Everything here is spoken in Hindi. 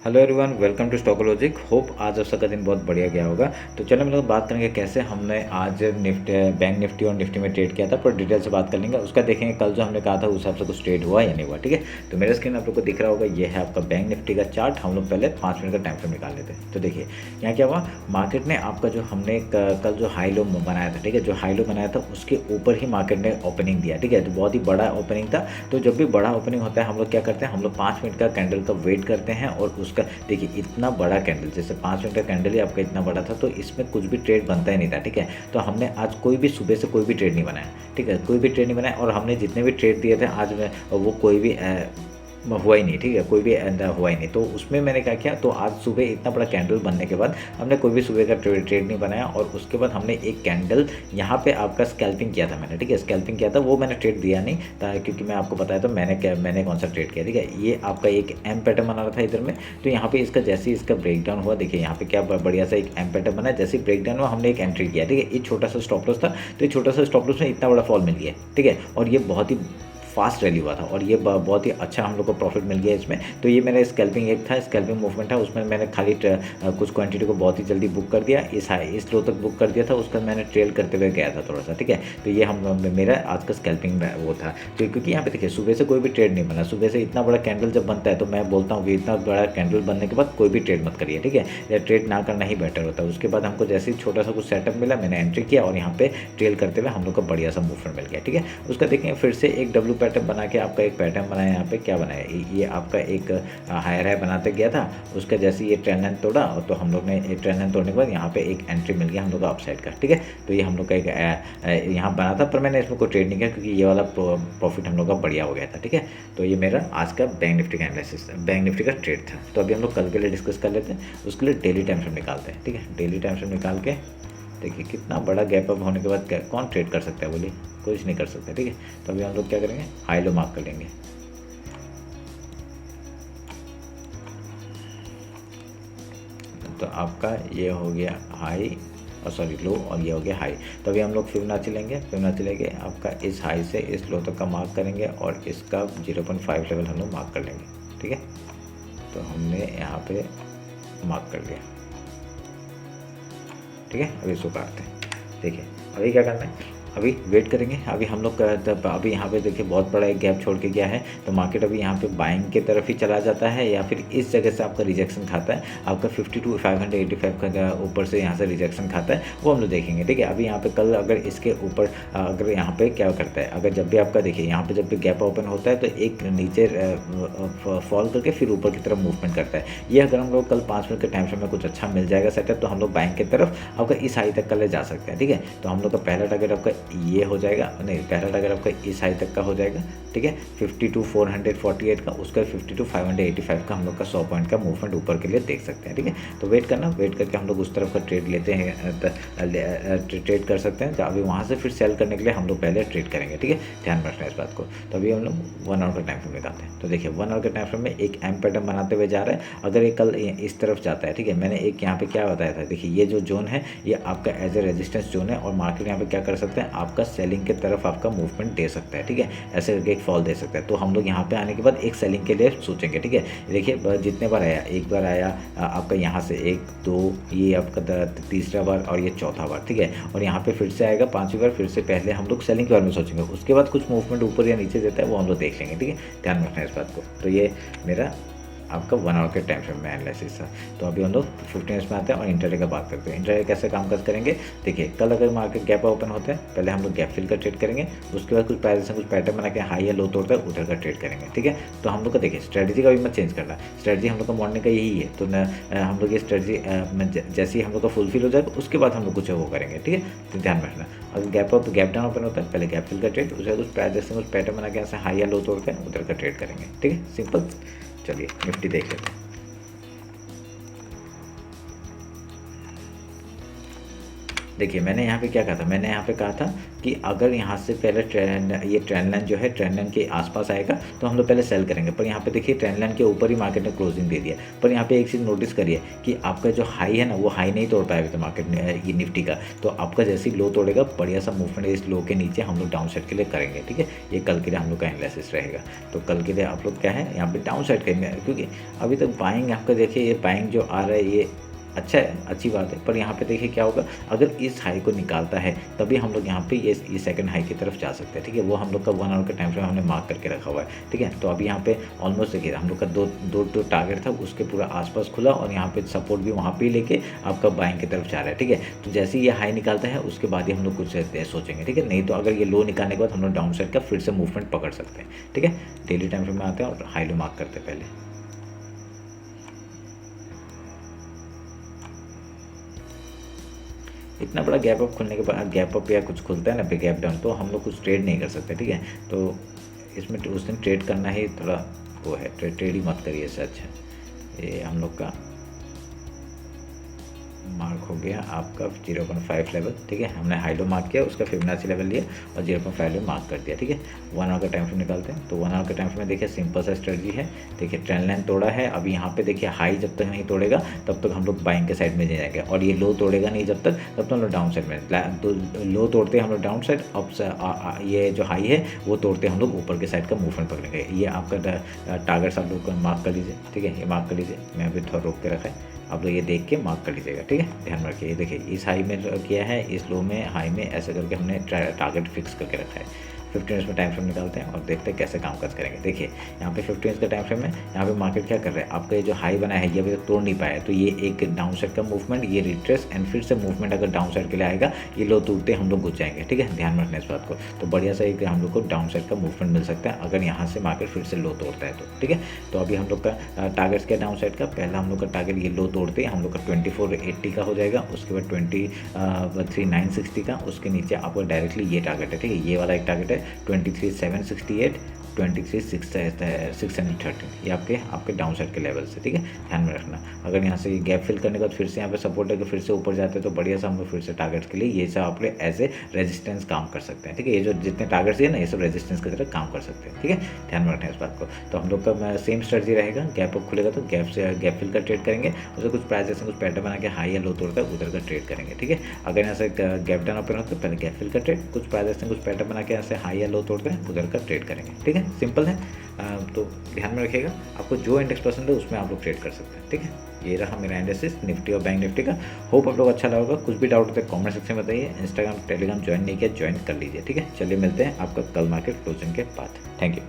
Hello everyone, welcome to Stockologic. Hope आज आप सबका दिन बहुत बढ़िया गया होगा। तो चलो हम लोग बात करेंगे कैसे हमने आज बैंक निफ्टी और निफ्टी में ट्रेड किया था, पर डिटेल से बात कर लेंगे। उसका देखेंगे कल जो हमने कहा था उस हिसाब से कुछ ट्रेड हुआ या नहीं हुआ। ठीक है, तो मेरा स्क्रीन आप लोग को दिख रहा होगा, ये है आपका बैंक निफ्टी का चार्ट। हम लोग पहले 5 मिनट का टाइम फ्रेम निकाल लेते हैं। तो देखिए यहाँ क्या हुआ, मार्केट ने आपका जो हमने कल जो हाई लो बनाया था, ठीक है, जो हाई लो बनाया था उसके ऊपर ही मार्केट ने ओपनिंग दिया। ठीक है, तो बहुत ही बड़ा ओपनिंग था। तो जब भी बड़ा ओपनिंग होता है हम लोग क्या करते हैं, हम लोग 5 मिनट का कैंडल का वेट करते हैं। और उसका देखिए इतना बड़ा कैंडल, जैसे 5 मिनट का कैंडल ही आपका इतना बड़ा था, तो इसमें कुछ भी ट्रेड बनता ही नहीं था। ठीक है, तो हमने आज कोई भी सुबह से कोई भी ट्रेड नहीं बनाया। ठीक है, कोई भी ट्रेड नहीं बनाया। और हमने जितने भी ट्रेड दिए थे आज में वो कोई भी हुआ ही नहीं। ठीक है, कोई भी हुआ ही नहीं। तो उसमें मैंने क्या किया, तो आज सुबह इतना बड़ा कैंडल बनने के बाद हमने कोई भी सुबह का ट्रेड नहीं बनाया। और उसके बाद हमने एक कैंडल यहाँ पे आपका स्कैल्पिंग किया था मैंने। ठीक है, स्कैल्पिंग किया था, वो मैंने ट्रेड दिया नहीं था क्योंकि मैं आपको बताया तो मैंने कौन सा ट्रेड किया। ठीक है, ये आपका एक एम पैटर्न बना रहा था इधर में। तो यहाँ पे इसका जैसे ही इसका ब्रेकडाउन हुआ, देखिए यहाँ पे क्या बढ़िया सा एक एम पैटर्न बना। जैसे ही ब्रेकडाउन हुआ हमने एक एंट्री किया। ठीक है, ये छोटा सा स्टॉप लॉस था, तो ये छोटा सा स्टॉप लॉस में इतना बड़ा फॉल मिल गया। ठीक है, और ये बहुत ही फास्ट रैली हुआ था और ये बहुत ही अच्छा हम लोग को प्रॉफिट मिल गया इसमें। तो ये मेरा स्कैल्पिंग एक था, स्कैल्पिंग मूवमेंट था। उसमें मैंने खाली कुछ क्वांटिटी को बहुत ही जल्दी बुक कर दिया, इस लो तक बुक कर दिया था। उसका मैंने ट्रेल करते हुए गया था थोड़ा सा। ठीक है, तो ये मेरा आज का स्कैल्पिंग वो था। तो क्योंकि यहाँ पे देखिए सुबह से कोई भी ट्रेड नहीं बना। सुबह से इतना बड़ा कैंडल जब बनता है तो मैं बोलता हूँ कि इतना बड़ा कैंडल बनने के बाद कोई भी ट्रेड मत करिए। ठीक है, या ट्रेड ना करना ही बेटर होता है। उसके बाद हमको जैसे ही छोटा सा कुछ सेटअप मिला, मैंने एंट्री किया और यहाँ पे ट्रेल करते हुए हम लोग को बढ़िया सा मूवमेंट मिल गया। ठीक है, उसका देखेंगे फिर से एक डब्ल्यू पैटर्न बना के आपका एक पैटर्न बनाया। यहाँ पे क्या बनाया, ये आपका एक हायर हाई बनाते गया था। उसका जैसे ये ट्रेंड लाइन तोड़ा तो हम लोग ने ट्रेंड लाइन तोड़ने के बाद यहाँ पे एक एंट्री मिल गया हम लोग का अपसाइड का। ठीक है, तो ये हम लोग का एक यहाँ बना था, पर मैंने इसमें कोई ट्रेड नहीं किया क्योंकि ये वाला प्रॉफिट हम लोग का बढ़िया हो गया था। ठीक है, तो ये मेरा आज का बैंक निफ्टी का एनालिसिस, बैंक निफ्टी का ट्रेड था। तो अभी हम लोग कल के लिए डिस्कस कर लेते हैं। उसके लिए डेली टाइम फ्रेम निकालते हैं। ठीक है, डेली टाइम फ्रेम निकाल के देखिए कितना बड़ा गैप अप होने के बाद कौन ट्रेड कर सकता है, बोलिए, कुछ नहीं कर सकता। ठीक है, तो अभी हम लोग क्या करेंगे, हाई लो मार्क कर लेंगे। तो आपका ये हो गया हाई और सॉरी लो, और ये हो गया हाई। तो अभी हम लोग फिबोनाची लेंगे। फिबोनाची लेंगे आपका इस हाई से इस लो तक का मार्क करेंगे और इसका 0.5 लेवल हम लोग मार्क कर लेंगे। ठीक है, तो हमने यहाँ पे मार्क कर लिया। ठीक है, अभी इसको काटते हैं। देखिए अभी क्या करना है, अभी वेट करेंगे। अभी हम लोग अभी यहाँ पे देखिए बहुत बड़ा एक गैप छोड़ के गया है। तो मार्केट अभी यहाँ पे बाइंग की तरफ ही चला जाता है या फिर इस जगह से आपका रिजेक्शन खाता है। आपका 52,585 का ऊपर से यहाँ से रिजेक्शन खाता है, वो हम लोग देखेंगे। ठीक है, अभी यहाँ पे कल अगर इसके ऊपर अगर यहाँ पे क्या करता है, अगर जब भी आपका देखिए यहाँ पे जब भी गैप ओपन होता है तो एक नीचे फॉल करके फिर ऊपर की तरफ मूवमेंट करता है। ये अगर हम लोग कल 5 मिनट के टाइम फ्रेम में कुछ अच्छा मिल जाएगा सेटअप, तो हम लोग बाइंग की तरफ आपका इस हाई तक का ले जा सकते हैं। ठीक है, तो हम लोग का पहला टारगेट आपका ये हो जाएगा, नहीं पहला टारगेट आपका इस हाई तक का हो जाएगा। ठीक है, 52,448 का, उसका 52,585 का हम लोग का 100 पॉइंट का मूवमेंट ऊपर के लिए देख सकते हैं। ठीक है, तो वेट करना, वेट करके हम लोग उस तरफ का ट्रेड लेते हैं, ट्रेड कर सकते हैं। तो अभी वहाँ से फिर सेल करने के लिए हम लोग पहले ट्रेड करेंगे। ठीक है, ध्यान रखना इस बात को। तो अभी हम लोग 1 आवर का टाइम फ्रेम निकालते हैं। तो देखिए 1 आवर के टाइम फ्रेम में एक एम पैटर्न बनाते हुए जा रहा है। अगर ये कल इस तरफ जाता है, ठीक है, मैंने एक यहाँ पे क्या बताया था, देखिए ये जो जोन है ये आपका एज ए रेजिस्टेंस जोन है और मार्केट यहाँ पे क्या कर सकते हैं, आपका सेलिंग की तरफ आपका मूवमेंट दे सकता है। ठीक है, ऐसे करके एक फॉल दे सकता है। तो हम लोग यहाँ पे आने के बाद एक सेलिंग के लिए सोचेंगे। ठीक है, देखिए जितने बार आया, एक बार आया आपका यहाँ से 1 2, ये आपका तीसरा बार और ये चौथा बार। ठीक है, और यहाँ पे फिर से आएगा 5वीं बार, फिर से पहले हम लोग सेलिंग के बारे में सोचेंगे। उसके बाद कुछ मूवमेंट ऊपर या नीचे देता है वो हम लोग देख लेंगे। ठीक है, ध्यान रखना है इस बात को। तो ये मेरा आपका 1 आवर के टाइम फ्रेम में एनालिसिस था। तो अभी हम लोग 15 मिनट्स में आते हैं और इंटरडे का बात करते हैं। इंटरडे कैसे काम काज करेंगे, देखिए कल अगर मार्केट गैप ओपन होता है, पहले हम लोग गैप फिल का ट्रेड करेंगे। उसके बाद कुछ प्राइस से कुछ पैटर्न बना के हाई या लो तोड़ता है उधर का ट्रेड करेंगे। ठीक है, तो हम लोग का देखिए स्ट्रेटजी का भी मत चेंज करना। स्ट्रेटजी हम लोग का मॉर्निंग का यही है। तो हम लोग ये स्ट्रेटजी जैसे ही हम लोग का फुलफिल हो जाएगा उसके बाद हम लोग कुछ वो करेंगे। ठीक है, तो ध्यान रखना। अगर गैप डाउन ओपन होता है, पहले गैप फिल का ट्रेड, उसके बाद कुछ प्राइस जैसे कुछ पैटर्न बना के ऐसे हाई या लो तोड़ के उधर का ट्रेड करेंगे। ठीक है, सिंपल। चलिए निफ्टी देख लेते हैं। देखिए मैंने यहाँ पे क्या कहा था, मैंने यहाँ पे कहा था कि अगर यहाँ से पहले ये ट्रेंड लाइन जो है ट्रेंड लाइन के आसपास आएगा तो हम लोग पहले सेल करेंगे, पर यहाँ पे देखिए ट्रेंड लाइन के ऊपर ही मार्केट ने क्लोजिंग दे दिया। पर यहाँ पे एक चीज़ नोटिस करिए कि आपका जो हाई है ना वो हाई नहीं तोड़ पाया अभी तो मार्केट ने ये निफ्टी का, तो आपका जैसे ही लो तोड़ेगा बढ़िया सा मूवमेंट इस लो के नीचे हम लोग डाउन साइड के लिए करेंगे। ठीक है, ये कल के लिए हम लोग का एनालिसिस रहेगा। तो कल के लिए आप लोग क्या है यहाँ पे डाउन साइड करेंगे, क्योंकि अभी तक बाइंग आपका देखिए ये बाइंग जो आ रहा है ये अच्छा है, अच्छी बात है। पर यहाँ पे देखिए क्या होगा, अगर इस हाई को निकालता है तभी हम लोग यहाँ पे ये सेकंड हाई की तरफ जा सकते हैं। ठीक है, वो हम लोग का 1 आवर का टाइम फ्रेम हमने मार्क करके रखा हुआ है। ठीक है, तो अभी यहाँ पे ऑलमोस्ट देखिए हम लोग का दो टारगेट था उसके पूरा आसपास खुला और यहाँ पे सपोर्ट भी वहाँ पे लेके आपका बाइंग की तरफ जा रहा है। ठीक है, तो जैसे ही ये हाई निकालता है उसके बाद ही हम लोग कुछ सोचेंगे। ठीक है, नहीं तो अगर ये लो निकालने के बाद हम लोग डाउन साइड का फिर से मूवमेंट पकड़ सकते हैं। ठीक है, डेली टाइम फ्रेम में आते हैं और हाई लो मार्क करते हैं पहले। इतना बड़ा गैप अप खुलने के बाद गैप अप या कुछ खुलता है ना फिर गैप डाउन, तो हम लोग कुछ ट्रेड नहीं कर सकते। ठीक है, तो इसमें उस दिन ट्रेड करना ही थोड़ा वो है, ट्रेड ही मत करिए सच है। ये हम लोग का मार्क हो गया आपका 0.5 लेवल। ठीक है, हमने हाई लो मार्क किया, उसका फिबोनाची लेवल लिया और 0.5 लेवल मार्क कर दिया। ठीक है, 1 आवर का टाइम फ्रेम निकालते हैं। तो 1 आवर का टाइम फ्रेम में देखिए सिंपल सा स्ट्रेटजी है। देखिए ट्रेंड लाइन तोड़ा है, अभी यहाँ पे देखिए हाई जब तक नहीं तोड़ेगा तब तक हम लोग बाइंग के साइड में जाएंगे, और ये लो तोड़ेगा नहीं जब तक, तब तक हम लोग डाउन साइड में। तो लो तोड़ते हम लोग डाउन साइड, अब ये जो हाई है वो तोड़ते हम लोग ऊपर के साइड का मूवमेंट पकड़ेंगे। ये आपका टारगेट्स आप लोग मार्क कर लीजिए। ठीक है, ये मार्क कर लीजिए, मैं अभी थोड़ा रोक के रखा है, आप लोग ये देख के मार्क कर लीजिएगा। ठीक है, ध्यान में रखिए। ये देखिए इस हाई में किया है, इस लो में हाई में ऐसे करके हमने टारगेट फिक्स करके रखा है। 15 मिनट्स में टाइम फ्रेम निकालते हैं और देखते हैं कैसे काम काज करेंगे। देखिए यहाँ पे 15 मिनट्स का टाइम फ्रेम है, यहाँ पे मार्केट क्या कर रहा है, आपका ये जो हाई बना है ये अभी तक तोड़ नहीं पाया है, तो ये एक डाउन साइड का मूवमेंट, ये रिट्रेस एंड फिर से मूवमेंट अगर डाउन साइड के लिए आएगा ये लो टूटते हम लोग घुस जाएंगे। ठीक है, ध्यान में रखना इस बात को। तो बढ़िया सा एक हम लोग को डाउन साइड का मूवमेंट मिल सकता है अगर यहाँ से मार्केट फिर से लो तोड़ता है तो। ठीक है, तो अभी हम लोग का टारगेट्स क्या डाउन साइड का, पहला हम लोग का टारगेट ये लो तोड़ते हम लोग का 2480 का हो जाएगा, उसके बाद 23960 का, उसके नीचे आपको डायरेक्टली ये टारगेट है। ठीक है, ये वाला एक टारगेट है 23768, 23613, ये आपके डाउन साइड के लेवल से। ठीक है, ध्यान में रखना। अगर यहाँ से गैप फिल करने के बाद फिर से यहाँ पे सपोर्ट है कि फिर से ऊपर जाते हैं तो बढ़िया सा हम लोग फिर से टारगेट्स के लिए ये सब आप लोग एज ए रेजिस्टेंस काम कर सकते हैं। ठीक है, ये जो जितने टारगेट्स है ना ये सब रेजिस्टेंस की तरह काम कर सकते हैं। ठीक है, ध्यान में रखना इस बात को। तो हम लोग का सेम स्ट्रेटजी रहेगा, गैप अप खुलेगा तो गैप फिल का ट्रेड करेंगे, उससे कुछ प्राइस जैसे कुछ पैटर्न बना के हाई या लो तोड़ता है उधर का ट्रेड करेंगे। ठीक है, अगर यहाँ से गैप डाउन ओपन होता है तो पहले गैप फिल का ट्रेड, कुछ प्राइस जैसे कुछ पैटर्न बना के यहाँ से हाई या लो तोड़ते हैं उधर का ट्रेड करेंगे। ठीक है, सिंपल है। तो ध्यान में रखिएगा, आपको जो इंडेक्स पसंद है उसमें आप लोग ट्रेड कर सकते हैं। ठीक है, ये रहा मेरा एनालिसिस निफ्टी और बैंक निफ्टी का। होप आप लोग अच्छा लगा होगा। कुछ भी डाउट होता है कमेंट सेक्शन में बताइए। इंस्टाग्राम टेलीग्राम ज्वाइन नहीं किया, ज्वाइन कर लीजिए। ठीक है, चलिए मिलते हैं आपका कल मार्केट क्लोजिंग के बाद। Thank you.